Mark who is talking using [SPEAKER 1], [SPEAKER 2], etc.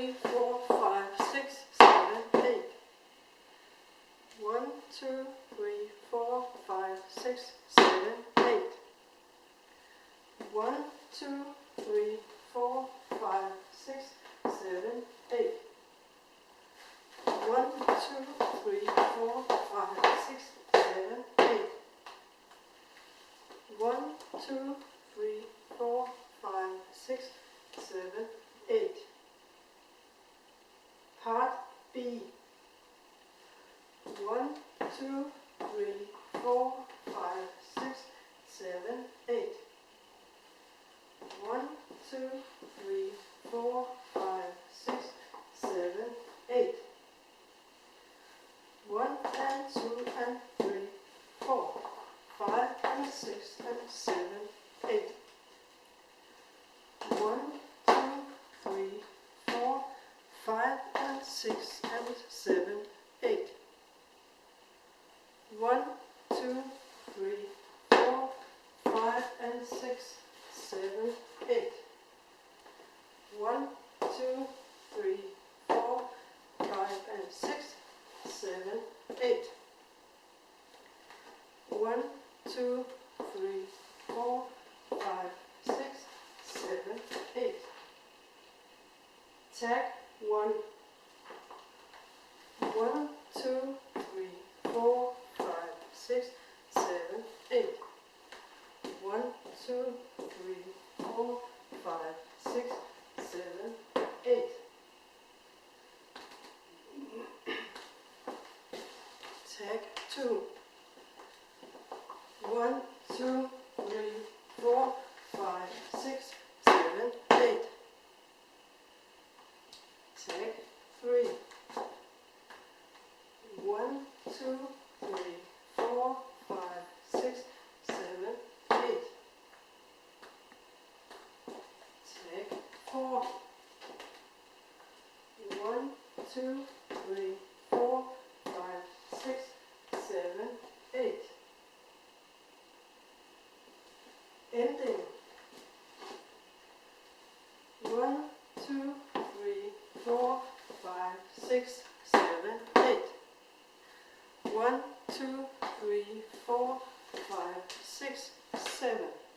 [SPEAKER 1] 3, 4, 5, 6, 7, 8. 1, 2, 3, 4, 5, 6, 7, 8. 1, 2, 3, 4, 5, 6, 7, 8. 1, 2, 3, 4, 5, 6, 7, 8. 1, 2, 3, 4, 5, 6, 7, 8. Part B. 1, 2, 3, 4, 5, 6, 7, 8. 1, 2, 3, 4, 5, 6, 7, 8. 1 and 2 and 3, 4, 5 and 6 and 7, 8. 1, 2, 3, 4, 5 and 6 and 7, 8. 1, 2, 3, 4, 5 and 6, 7, 8. 1, 2, 3, 4, 5 and 6, 7, 8. 1, 2, 3, 4, 5, 6, 7, 8. Tag 1. 1, 2, 3, 4, 5, 6, 7, 8. 1, 2, 3, 4, 5, 6, 7, 8. Tag 2. 1, 2, 3, 4, 5, 6, 7, 8. Tag 3. 1, 2, 3, 4, 5, 6, 7, 8. Tag 4. 1, 2, 3, 4, 5, 6, 7, 8. Ending. 1, 2, 3, 4, 5, 6, 7, 8. 1, 2, 3, 4, 5, 6, 7.